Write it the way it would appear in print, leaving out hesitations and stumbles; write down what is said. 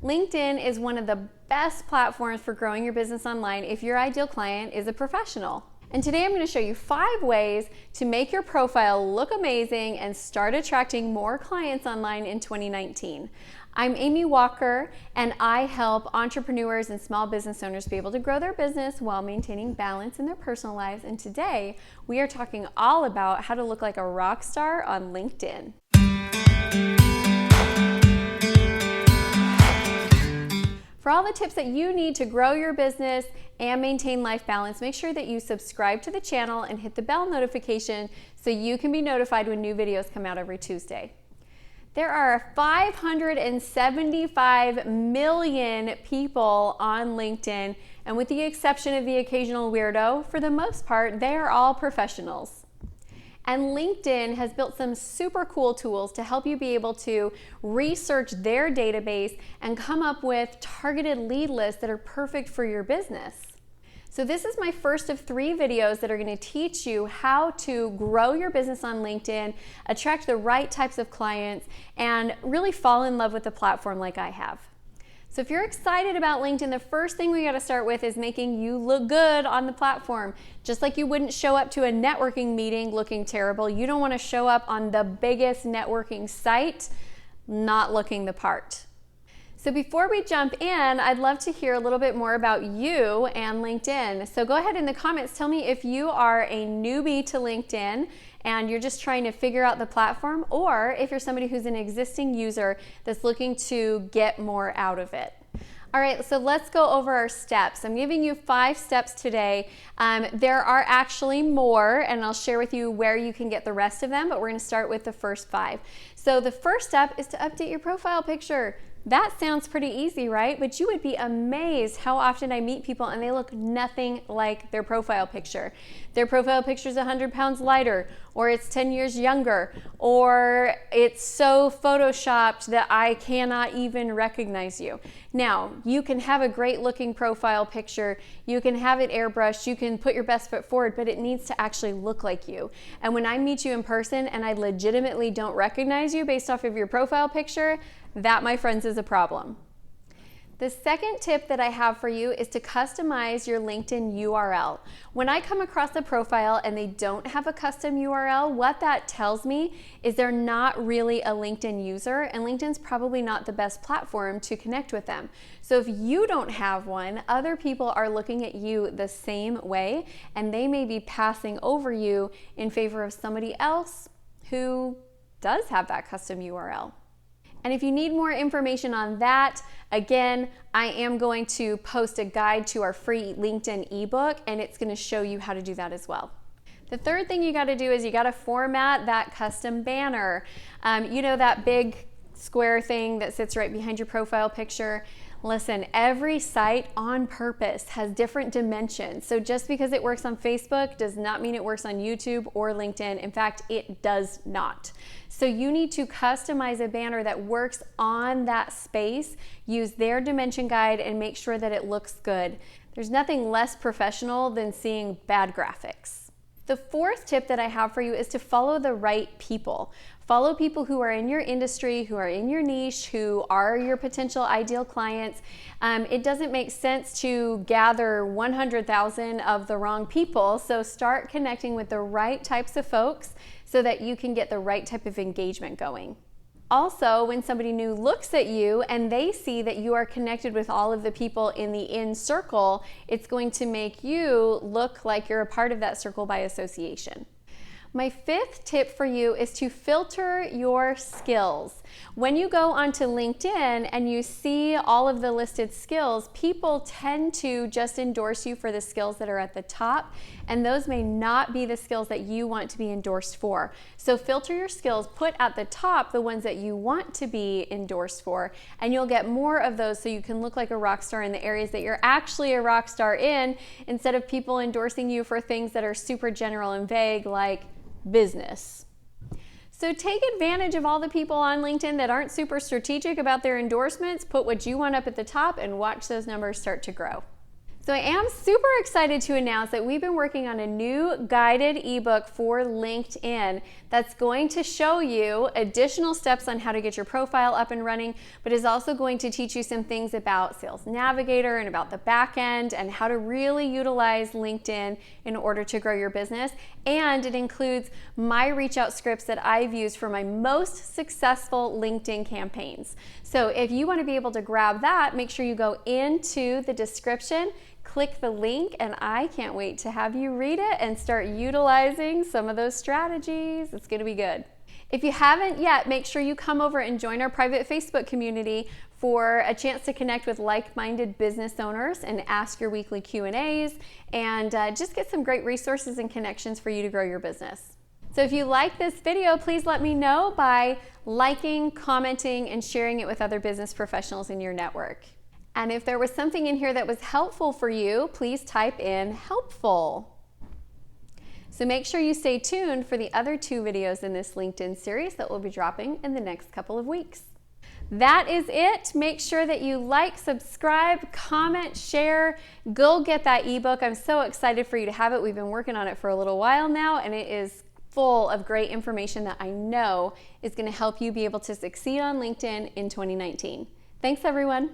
LinkedIn is one of the best platforms for growing your business online if your ideal client is a professional. And today I'm going to show you 5 ways to make your profile look amazing and start attracting more clients online in 2019. I'm Amy Walker, and I help entrepreneurs and small business owners be able to grow their business while maintaining balance in their personal lives. And today we are talking all about how to look like a rock star on LinkedIn. For all the tips that you need to grow your business and maintain life balance, make sure that you subscribe to the channel and hit the bell notification so you can be notified when new videos come out every Tuesday. There are 575 million people on LinkedIn, and with the exception of the occasional weirdo, for the most part, they are all professionals. And LinkedIn has built some super cool tools to help you be able to research their database and come up with targeted lead lists that are perfect for your business. So this is my first of 3 videos that are going to teach you how to grow your business on LinkedIn, attract the right types of clients, and really fall in love with the platform like I have. So if you're excited about LinkedIn, the first thing we got to start with is making you look good on the platform. Just like you wouldn't show up to a networking meeting looking terrible, you don't want to show up on the biggest networking site not looking the part. So before we jump in, I'd love to hear a little bit more about you and LinkedIn. So go ahead in the comments, tell me if you are a newbie to LinkedIn and you're just trying to figure out the platform, or if you're somebody who's an existing user that's looking to get more out of it. All right, so let's go over our steps. I'm giving you 5 steps today. There are actually more, and I'll share with you where you can get the rest of them, but we're gonna start with the first 5. So the first step is to update your profile picture. That sounds pretty easy, right? But you would be amazed how often I meet people and they look nothing like their profile picture. Their profile picture is 100 pounds lighter, or it's 10 years younger, or it's so photoshopped that I cannot even recognize you. Now, you can have a great looking profile picture, you can have it airbrushed, you can put your best foot forward, but it needs to actually look like you. And when I meet you in person and I legitimately don't recognize you based off of your profile picture, that, my friends, is a problem. The second tip that I have for you is to customize your LinkedIn URL. When I come across a profile and they don't have a custom URL, what that tells me is they're not really a LinkedIn user, and LinkedIn's probably not the best platform to connect with them. So if you don't have one, other people are looking at you the same way, and they may be passing over you in favor of somebody else who does have that custom URL. And if you need more information on that, again, I am going to post a guide to our free LinkedIn ebook, and it's going to show you how to do that as well. The third thing you got to do is you got to format that custom banner. You know, that big square thing that sits right behind your profile picture? Listen, every site on purpose has different dimensions. So just because it works on Facebook does not mean it works on YouTube or LinkedIn. In fact, it does not. So you need to customize a banner that works on that space, use their dimension guide, and make sure that it looks good. There's nothing less professional than seeing bad graphics. The fourth tip that I have for you is to follow the right people. Follow people who are in your industry, who are in your niche, who are your potential ideal clients. It doesn't make sense to gather 100,000 of the wrong people, so start connecting with the right types of folks so that you can get the right type of engagement going. Also, when somebody new looks at you and they see that you are connected with all of the people in the in circle, it's going to make you look like you're a part of that circle by association. My 5th tip for you is to filter your skills. When you go onto LinkedIn and you see all of the listed skills, people tend to just endorse you for the skills that are at the top, and those may not be the skills that you want to be endorsed for. So filter your skills, put at the top the ones that you want to be endorsed for, and you'll get more of those so you can look like a rock star in the areas that you're actually a rock star in, instead of people endorsing you for things that are super general and vague like business. So take advantage of all the people on LinkedIn that aren't super strategic about their endorsements, put what you want up at the top, and watch those numbers start to grow. So I am super excited to announce that we've been working on a new guided ebook for LinkedIn that's going to show you additional steps on how to get your profile up and running, but is also going to teach you some things about Sales Navigator and about the back end and how to really utilize LinkedIn in order to grow your business. And it includes my reach out scripts that I've used for my most successful LinkedIn campaigns. So if you want to be able to grab that, make sure you go into the description, click the link, and I can't wait to have you read it and start utilizing some of those strategies. It's going to be good. If you haven't yet, make sure you come over and join our private Facebook community for a chance to connect with like-minded business owners and ask your weekly Q&As and just get some great resources and connections for you to grow your business. So if you like this video, please let me know by liking, commenting, and sharing it with other business professionals in your network. And if there was something in here that was helpful for you, please type in helpful. So make sure you stay tuned for the other 2 videos in this LinkedIn series that will be dropping in the next couple of weeks. That is it. Make sure that you like, subscribe, comment, share. Go get that ebook. I'm so excited for you to have it. We've been working on it for a little while now, and it is full of great information that I know is going to help you be able to succeed on LinkedIn in 2019. Thanks, everyone.